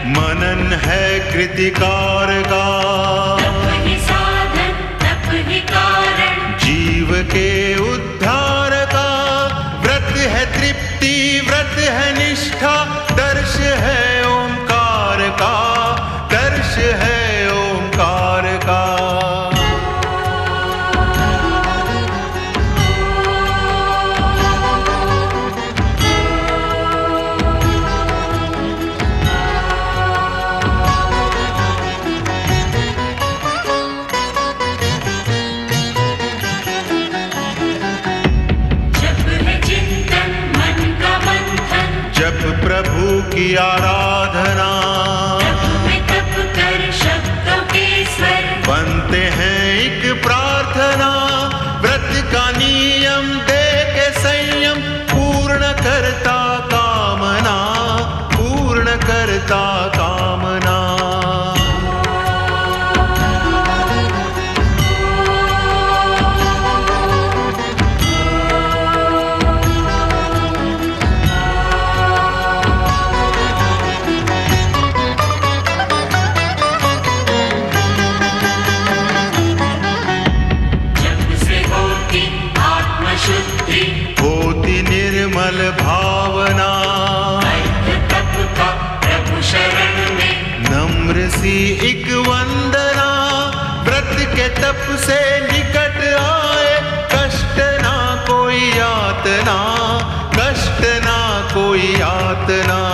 मनन है कृतिकार का, तप ही साधन तप ही कारण, जीव के उद्धार का। व्रत है तृप्ति व्रत है निष्ठा, दर्श है ओंकार का, दर्श है ओंकार का। जप प्रभु की आराधना, तप में तप कर शब्दों के स्वर, बनते हैं एक प्रार्थना। व्रत का नियम दे के संयम, पूर्ण करता कामना, पूर्ण करता कामना। होती निर्मल भावना, तप का प्रभु शरण में, नम्र सी एक वंदना। व्रत के तप से निकट आए, कष्ट ना कोई यातना, कष्ट ना कोई यातना।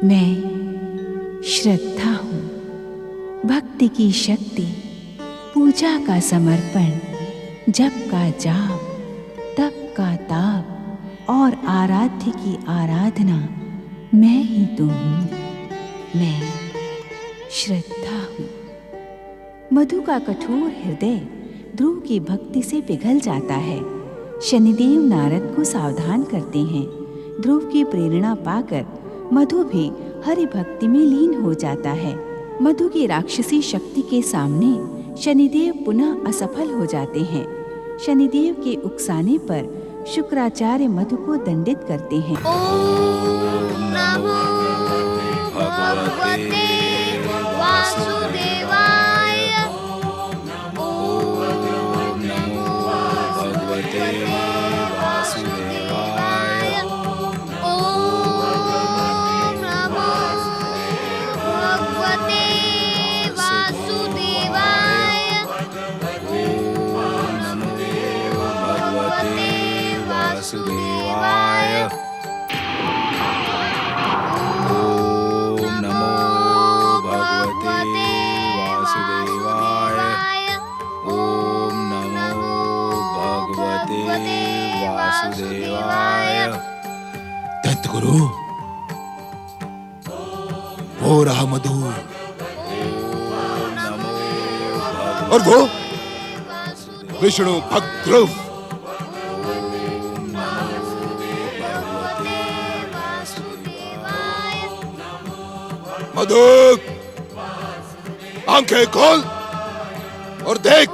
मैं श्रद्धा हूँ, भक्ति की शक्ति, पूजा का समर्पण, जप का जाप, तप का ताप और आराध्य की आराधना मैं ही तो हूँ। मैं श्रद्धा हूँ। मधु का कठोर हृदय ध्रुव की भक्ति से पिघल जाता है। शनिदेव नारद को सावधान करते हैं। ध्रुव की प्रेरणा पाकर मधु भी हरि भक्ति में लीन हो जाता है। मधु की राक्षसी शक्ति के सामने शनिदेव पुनः असफल हो जाते हैं। शनिदेव के उकसाने पर शुक्राचार्य मधु को दंडित करते हैं। ओम नमो भगवते वासुदेवाय। ओम नमो भगवते वासुदेवाय। ओम नमो भगवते वासुदेवाय। ओम नमो भगवते वासुदेवाय। गुरु, वो रहा मधु, और वो विष्णु भक्त ध्रुव। मधु, आंखें खोल और देख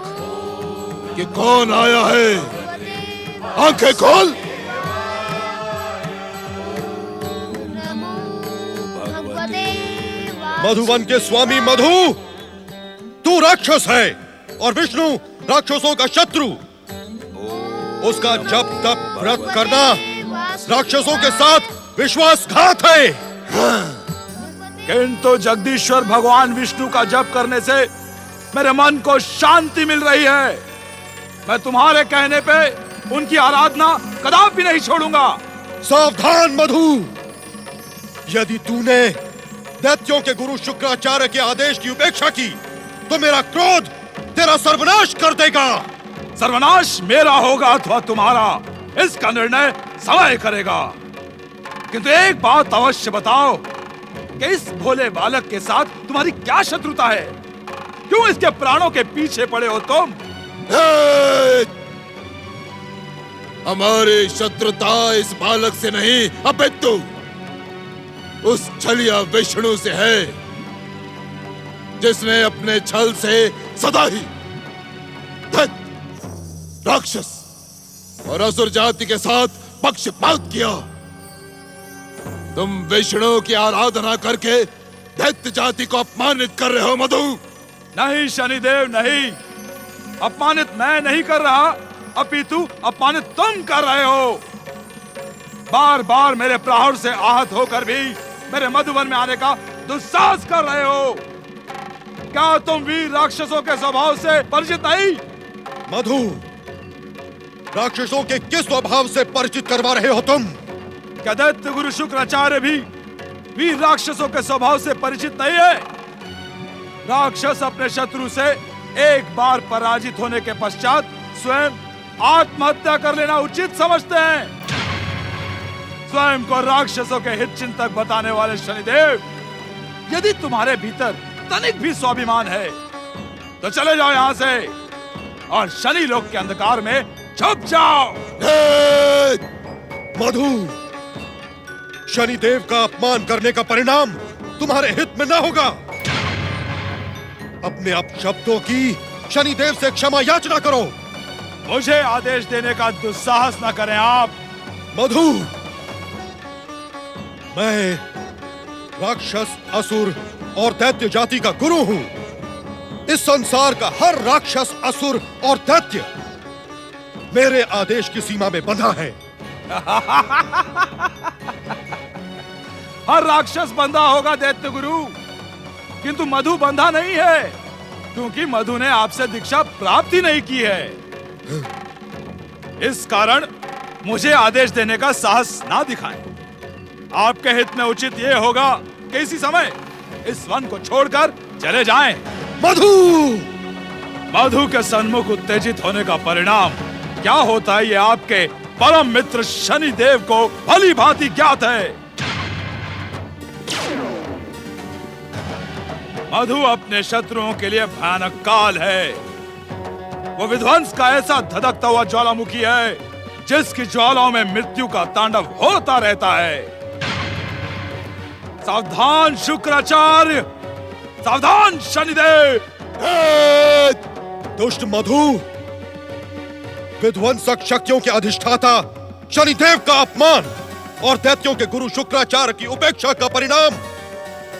कि कौन आया है। आंखें खोल। मधुवन के स्वामी मधु, तू राक्षस है और विष्णु राक्षसों का शत्रु। उसका जप तप व्रत करना इस राक्षसों के साथ विश्वासघात है। किंतु जगदीश्वर भगवान विष्णु का जप करने से मेरे मन को शांति मिल रही है। मैं तुम्हारे कहने पे उनकी आराधना कदापि नहीं छोड़ूंगा। सावधान मधु, यदि तूने दैत्यों के गुरु शुक्राचार्य के आदेश की उपेक्षा की तो मेरा क्रोध तेरा सर्वनाश कर देगा। सर्वनाश मेरा होगा अथवा तुम्हारा, इसका निर्णय समय करेगा। किंतु एक बात अवश्य बताओ कि इस भोले बालक के साथ तुम्हारी क्या शत्रुता है? क्यों इसके प्राणों के पीछे पड़े हो तुम? हमारी शत्रुता इस बालक से नहीं अपितु उस छलिया विष्णु से है, जिसने अपने छल से सदा ही दैत्य, राक्षस और असुर जाति के साथ पक्षपात किया। तुम विष्णु की आराधना करके दैत्य जाति को अपमानित कर रहे हो मधु। नहीं शनिदेव नहीं, अपमानित मैं नहीं कर रहा, अपितु अपमानित तुम कर रहे हो। बार बार मेरे प्रहार से आहत होकर भी मेरे मधुवन में आने का दुस्साहस कर रहे हो। क्या तुम वीर राक्षसों के स्वभाव से परिचित नहीं? मधु, राक्षसों के किस स्वभाव से परिचित करवा रहे हो तुम? क्या दैत्य गुरु शुक्राचार्य भी वीर राक्षसों के स्वभाव से परिचित नहीं है? राक्षस अपने शत्रु से एक बार पराजित होने के पश्चात स्वयं आत्महत्या कर लेना उचित समझते हैं। स्वयं को राक्षसों के हित चिंतक बताने वाले शनिदेव, यदि तुम्हारे भीतर तनिक भी स्वाभिमान है तो चले जाओ यहाँ से और शनि लोक के अंधकार में छुप जाओ। मधु, शनिदेव का अपमान करने का परिणाम तुम्हारे हित में न होगा। अपने अपशब्दों की शनिदेव से क्षमा याचना करो। मुझे आदेश देने का दुस्साहस न करें आप। मधु, मैं राक्षस, असुर और दैत्य जाति का गुरु हूं। इस संसार का हर राक्षस, असुर और दैत्य मेरे आदेश की सीमा में बंधा है। हर राक्षस बंधा होगा दैत्य गुरु, किंतु मधु बंधा नहीं है, क्योंकि मधु ने आपसे दीक्षा प्राप्त ही नहीं की है। इस कारण मुझे आदेश देने का साहस ना दिखाएं। आपके हित में उचित यह होगा कि इसी समय इस वन को छोड़कर चले जाएं। मधु, मधु के सन्मुख उत्तेजित होने का परिणाम क्या होता है, ये आपके परम मित्र शनिदेव को भली भांति ज्ञात है। मधु अपने शत्रुओं के लिए भयानक काल है। वो विध्वंस का ऐसा धधकता हुआ ज्वालामुखी है जिसकी ज्वालाओं में मृत्यु का तांडव होता रहता है। सावधान शुक्राचार्य, सावधान शनिदेव। दुष्ट मधु, विध्वंसक शक्तियों के अधिष्ठाता शनिदेव का अपमान और दैत्यों के गुरु शुक्राचार्य की उपेक्षा का परिणाम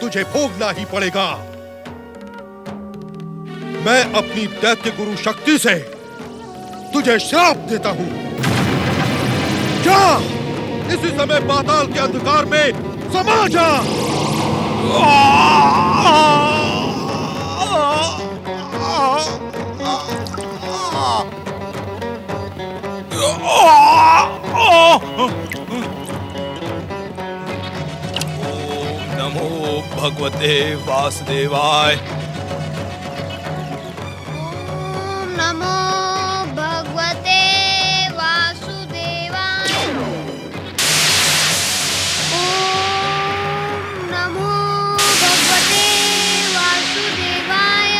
तुझे भोगना ही पड़ेगा। मैं अपनी दैत्य गुरु शक्ति से तुझे श्राप देता हूं। जा, इसी समय पाताल के अंधकार में समा जा। नमो भगवते वासुदेवाय। ओम नमो भगवते वासुदेवाय। ओम नमो भगवते वासुदेवाय।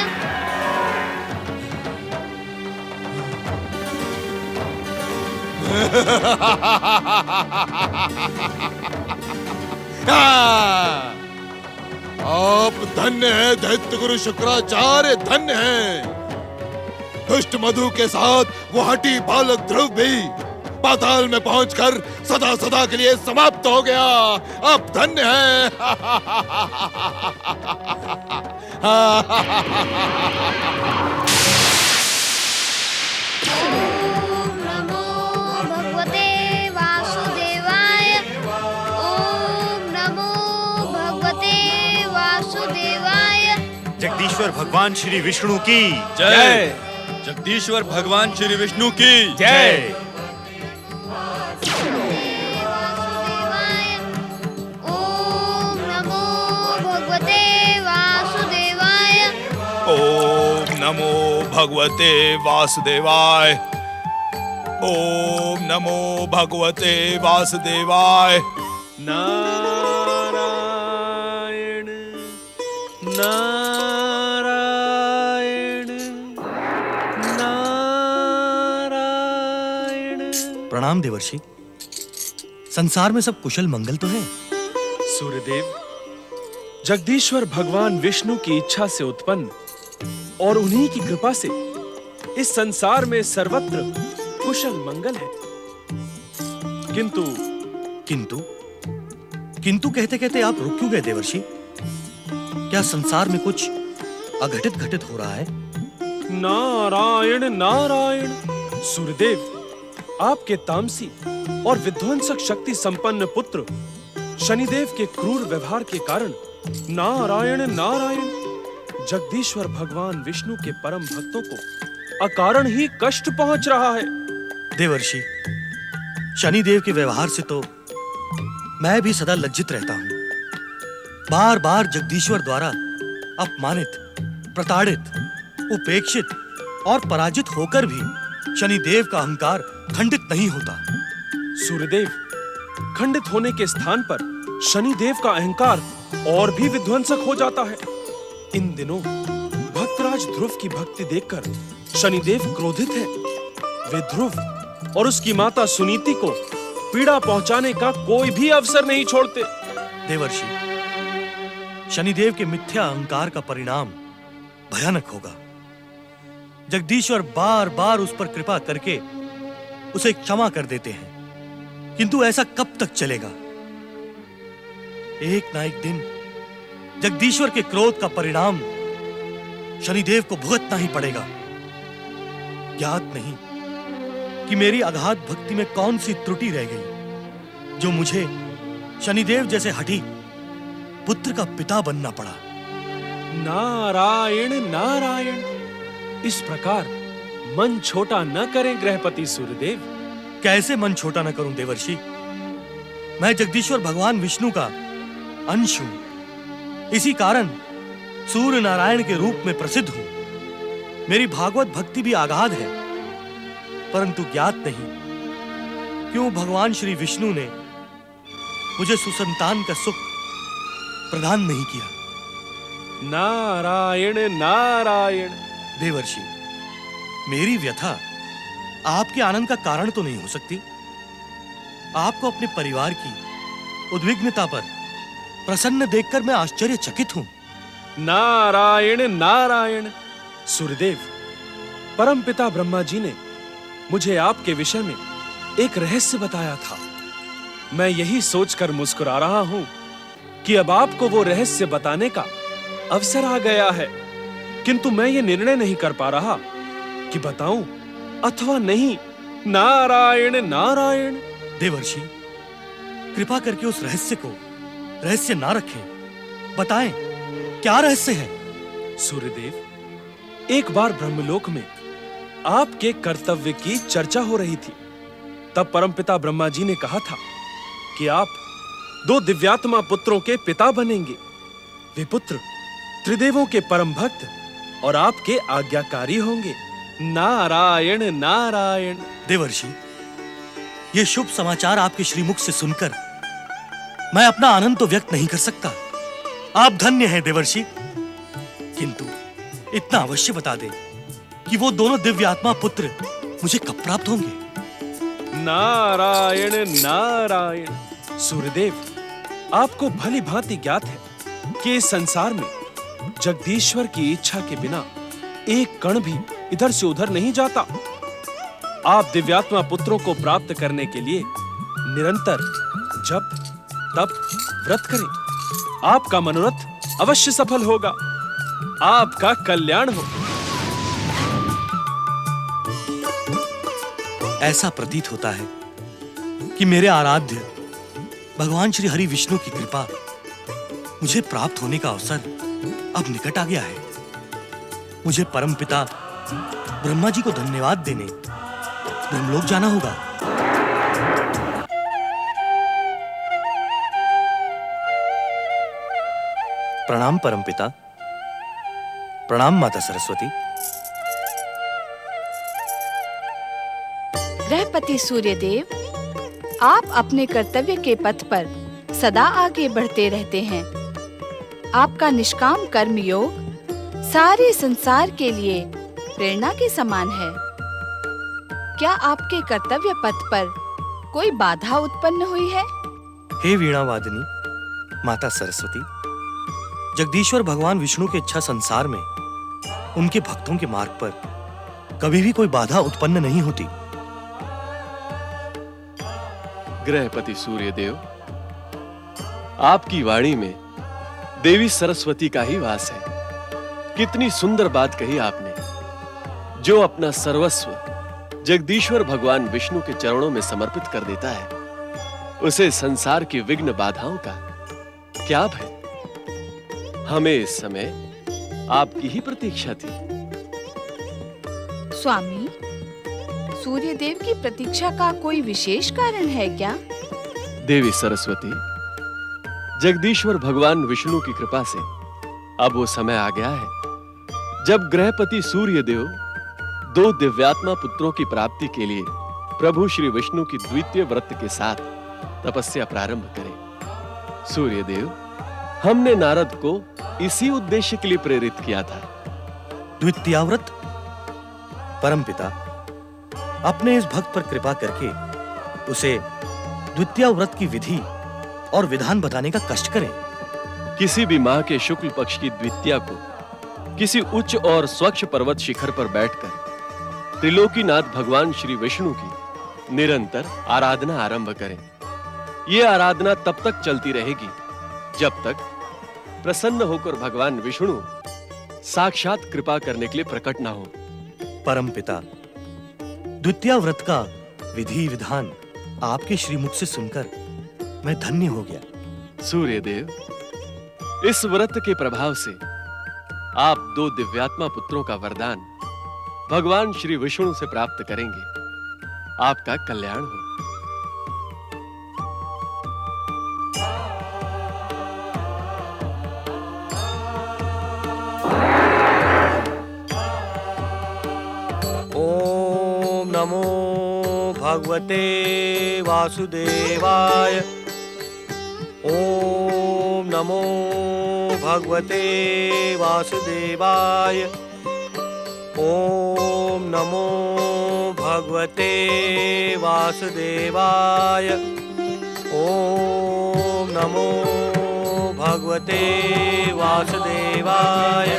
आप धन्य है दैत्य गुरु शुक्राचार्य, धन्य है। दुष्ट मधु के साथ वो हठी बालक ध्रुव भी पाताल में पहुंचकर सदा सदा के लिए समाप्त हो गया। आप धन्य है। ओम नमो भगवते वासुदेवाय। जगदीश्वर भगवान श्री विष्णु की जय। जगदीश्वर भगवान श्री विष्णु की जय। वासुदेवाय। ओम नमो भगवते वासुदेवाय। ओम नमो भगवते वासुदेवाय। ओम नमो भगवते वासुदेवाय। नारायण नारायण नारायण। प्रणाम देवर्षि। संसार में सब कुशल मंगल तो है? सूर्यदेव, जगदीश्वर भगवान विष्णु की इच्छा से उत्पन्न और उन्हीं की कृपा से इस संसार में सर्वत्र कुशल मंगल है। किंतु किंतु कहते कहते आप रुक क्यों गए देवर्षि? क्या संसार में कुछ अघटित घटित हो रहा है? नारायण नारायण। सूर्यदेव, आपके तामसी और विध्वंसक शक्ति संपन्न पुत्र शनिदेव के क्रूर व्यवहार के कारण नारायण नारायण जगदीश्वर भगवान विष्णु के परम भक्तों को अकारण ही कष्ट पहुंच रहा है। देवर्षि, शनिदेव के व्यवहार से तो मैं भी सदा लज्जित रहता हूं। बार बार जगदीश्वर द्वारा अपमानित, प्रताड़ित, उपेक्षित और पराजित होकर भी शनिदेव का अहंकार खंडित नहीं होता। सूर्यदेव, खंडित होने के स्थान पर शनिदेव का अहंकार और भी विध्वंसक हो जाता है। इन दिनों भक्तराज ध्रुव की भक्ति देखकर शनिदेव क्रोधित है। वे ध्रुव और उसकी माता सुनीति को पीड़ा पहुंचाने का कोई भी अवसर नहीं छोड़ते। देवर्षि, शनिदेव के मिथ्या अहंकार का परिणाम भयानक होगा। जगदीश्वर बार बार उस पर कृपा करके उसे क्षमा कर देते हैं, किंतु ऐसा कब तक चलेगा? एक ना एक दिन जगदीश्वर के क्रोध का परिणाम शनिदेव को भुगतना ही पड़ेगा। ज्ञात नहीं कि मेरी अगाध भक्ति में कौन सी त्रुटि रह गई जो मुझे शनिदेव जैसे हठी पुत्र का पिता बनना पड़ा। नारायण नारायण। इस प्रकार मन छोटा न करें गृहपति सूर्यदेव। कैसे मन छोटा न करूं देवर्षि? मैं जगदीश्वर भगवान विष्णु का अंश हूं। इसी कारण सूर्य नारायण के रूप में प्रसिद्ध हूं। मेरी भागवत भक्ति भी आगाध है, परंतु ज्ञात नहीं क्यों भगवान श्री विष्णु ने मुझे सुसंतान का सुख प्रदान नहीं किया। नारायण नारायण। देवर्षि, मेरी व्यथा आपके आनंद का कारण तो नहीं हो सकती। आपको अपने परिवार की उद्विग्नता पर प्रसन्न देखकर मैं आश्चर्यचकित हूं। नारायण नारायण। सूर्यदेव, परमपिता ब्रह्मा जी ने मुझे आपके विषय में एक रहस्य बताया था। मैं यही सोचकर मुस्कुरा रहा हूं कि अब आपको वो रहस्य बताने का अवसर आ गया है, किंतु मैं ये निर्णय नहीं कर पा रहा कि बताऊं अथवा नहीं। नारायण नारायण। देवर्षि, कृपा करके उस रहस्य को रहस्य ना रखें। बताएं, क्या रहस्य है? सूर्यदेव, एक बार ब्रह्मलोक में आपके कर्तव्य की चर्चा हो रही थी। तब परमपिता ब्रह्मा जी ने कहा था कि आप 2 दिव्यात्मा पुत्रों के पिता बनेंगे। वे पुत्र त्रिदेवों के परम भक्त और आपके आज्ञाकारी होंगे। नारायण नारायण। देवर्षि, ये शुभ समाचार आपके श्रीमुख से सुनकर मैं अपना आनंद तो व्यक्त नहीं कर सकता। आप धन्य हैं देवर्षि, किंतु इतना अवश्य बता दें कि वो दोनों दिव्य आत्मा पुत्र मुझे कब प्राप्त होंगे? नारायण नारायण। सूर्यदेव, आपको भली भांति ज्ञात है कि इस संसार में जगदीश्वर की इच्छा के बिना एक कण भी इधर से उधर नहीं जाता। आप दिव्यात्मा पुत्रों को प्राप्त करने के लिए निरंतर जप, तप, व्रत करें। आपका मनोरथ अवश्य सफल होगा। आपका कल्याण हो। ऐसा प्रतीत होता है कि मेरे आराध्य भगवान श्री हरि विष्णु की कृपा मुझे प्राप्त होने का अवसर अब निकट आ गया है। मुझे परमपिता ब्रह्मा जी को धन्यवाद देने ब्रह्मलोक जाना होगा। प्रणाम परमपिता। प्रणाम माता सरस्वती। गृहपति सूर्यदेव, आप अपने कर्तव्य के पथ पर सदा आगे बढ़ते रहते हैं। आपका निष्काम कर्म योग सारे संसार के लिए प्रेरणा के समान है। क्या आपके कर्तव्य पथ पर कोई बाधा उत्पन्न हुई है? हे वीणावादिनी माता सरस्वती, जगदीश्वर भगवान विष्णु के इच्छा संसार में उनके भक्तों के मार्ग पर कभी भी कोई बाधा उत्पन्न नहीं होती। गृहपति सूर्यदेव, आपकी वाणी में देवी सरस्वती का ही वास है। कितनी सुंदर बात कही आपने। जो अपना सर्वस्व जगदीश्वर भगवान विष्णु के चरणों में समर्पित कर देता है, उसे संसार की विघ्न बाधाओं का क्या भय। हमें इस समय आपकी ही प्रतीक्षा थी। स्वामी, सूर्यदेव की प्रतीक्षा का कोई विशेष कारण है क्या? देवी सरस्वती, जगदीश्वर भगवान विष्णु की कृपा से अब वो समय आ गया है जब गृहपति सूर्यदेव 2 दिव्यात्मा पुत्रों की प्राप्ति के लिए प्रभु श्री विष्णु की द्वितीय व्रत के साथ तपस्या प्रारंभ करें। सूर्यदेव, हमने नारद को इसी उद्देश्य के लिए प्रेरित किया था। द्वितीयाव्रत? परमपिता, अपने इस भक्त पर कृपा करके उसे द्वितीयाव्रत की विधि और विधान बताने का कष्ट करें। किसी भी माह के शुक्ल पक्ष की द्वितीया को किसी उच्च और स्वच्छ पर्वत शिखर पर बैठकर त्रिलोकीनाथ भगवान श्री विष्णु की निरंतर आराधना आरंभ करें। यह आराधना तब तक चलती रहेगी जब तक प्रसन्न होकर भगवान विष्णु साक्षात कृपा करने के लिए प्रकट ना हो। परमपिता, द्वितीयाव्रत का विधि विधान आपके श्रीमुख से सुनकर मैं धन्य हो गया। सूर्यदेव, इस व्रत के प्रभाव से आप 2 दिव्यात्मा पुत्रों का वरदान भगवान श्री विष्णु से प्राप्त करेंगे। आपका कल्याण हो। ओम नमो भगवते वासुदेवाय। ओम नमो भगवते वासुदेवाय। ओम नमो भगवते वासुदेवाय। ओम नमो भगवते वासुदेवाय।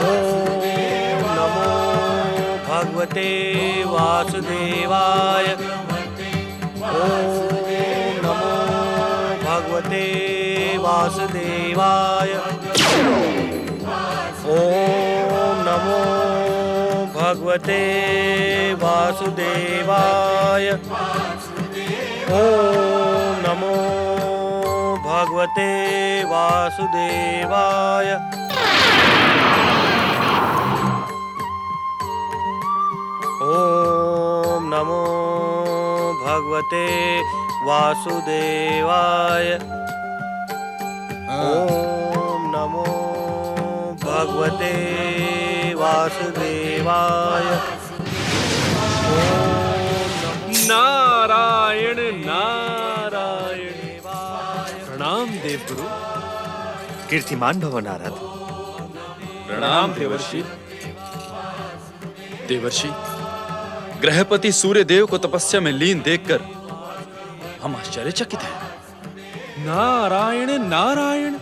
ओम नमो भगवते वासुदेवाय। ओम नमो भगवते वासुदेवाय। ओम नमो भगवते वासुदेवाय। ओम नमो भगवते वासुदेवाय। ओम नमो भगवते वासुदेवाय। ओम नमो भगवते वासुदेवाय। नारायण नारायण। प्रणाम देवगुरु। कीर्तिमान भव नारद। प्रणाम देवर्षि। देवर्षि, गृहपति सूर्यदेव को तपस्या में लीन देखकर हम आश्चर्यचकित हैं। नारायण नारायण।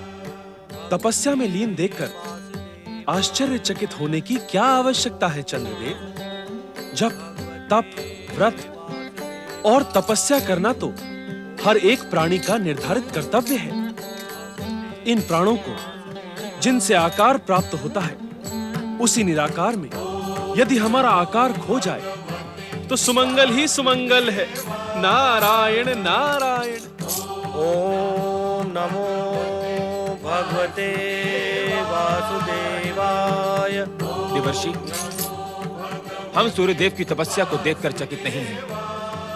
तपस्या में लीन देखकर आश्चर्यचकित होने की क्या आवश्यकता है चंद्रदेव? जप, तप, व्रत और तपस्या करना तो हर एक प्राणी का निर्धारित कर्तव्य है। इन प्राणों को जिनसे आकार प्राप्त होता है, उसी निराकार में यदि हमारा आकार खो जाए तो सुमंगल ही सुमंगल है। नारायण नारायण। ओम नमो भगवते वासुदेवाय। देवर्षि, हम सूर्यदेव की तपस्या को देखकर चकित नहीं हैं।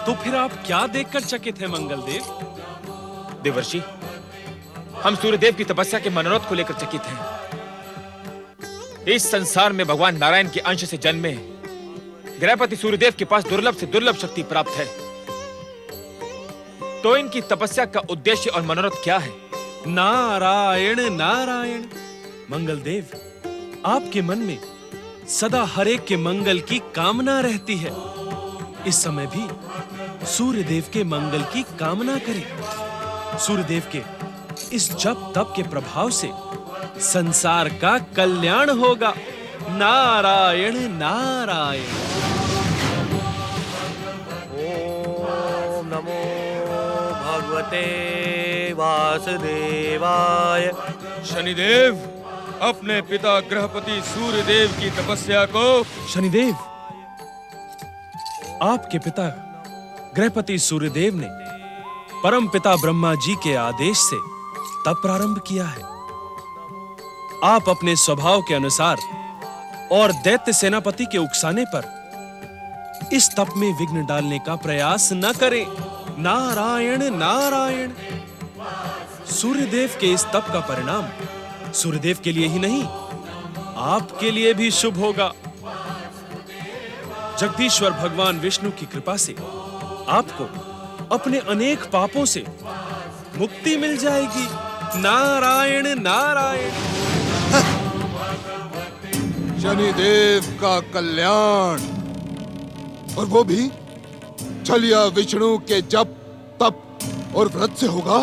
तो फिर आप क्या देखकर चकित हैं मंगलदेव? देवर्षि, हम सूर्यदेव की तपस्या के मनोरथ को लेकर चकित हैं। इस संसार में भगवान नारायण के अंश से जन्मे गृहपति सूर्यदेव के पास दुर्लभ से दुर्लभ शक्ति प्राप्त है। तो इनकी तपस्या का उद्देश्य और मनोरथ क्या है? नारायण नारायण। मंगलदेव, आपके मन में सदा हर एक के मंगल की कामना रहती है। इस समय भी सूर्यदेव के मंगल की कामना करें। सूर्यदेव के इस जप तप के प्रभाव से संसार का कल्याण होगा। नारायण नारायण। ओम नमो भगवते वासुदेवाय। शनिदेव, अपने पिता गृहपति सूर्यदेव की तपस्या को। शनिदेव, आपके पिता गृहपति सूर्यदेव ने परम पिता ब्रह्मा जी के आदेश से तप प्रारंभ किया है। आप अपने स्वभाव के अनुसार और दैत्य सेनापति के उकसाने पर इस तप में विघ्न डालने का प्रयास न करें। नारायण नारायण। सूर्यदेव के इस तप का परिणाम सूर्यदेव के लिए ही नहीं, आपके लिए भी शुभ होगा। जगदीश्वर भगवान विष्णु की कृपा से आपको अपने अनेक पापों से मुक्ति मिल जाएगी। नारायण नारायण। शनिदेव का कल्याण, और वो भी छलिया विष्णु के जप तप और व्रत से होगा?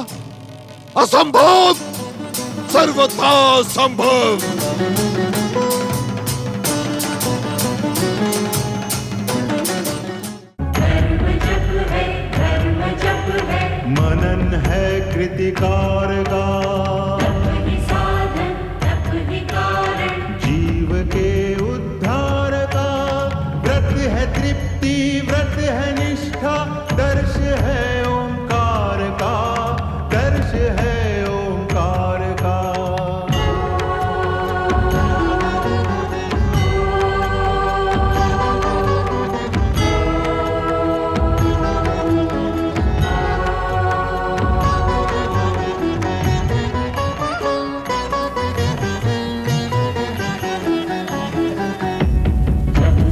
असंभव, सर्वथा संभव। मनन है कृतिकार का, तप ही साधन तप ही कारण। जीव के उद्धार का। व्रत है तृप्ति, व्रत है निष्ठा, दर्श है ओंकार का, दर्श है ओंकार का।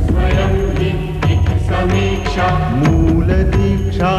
स्वयं ही एक समीक्षा, मूल दीक्षा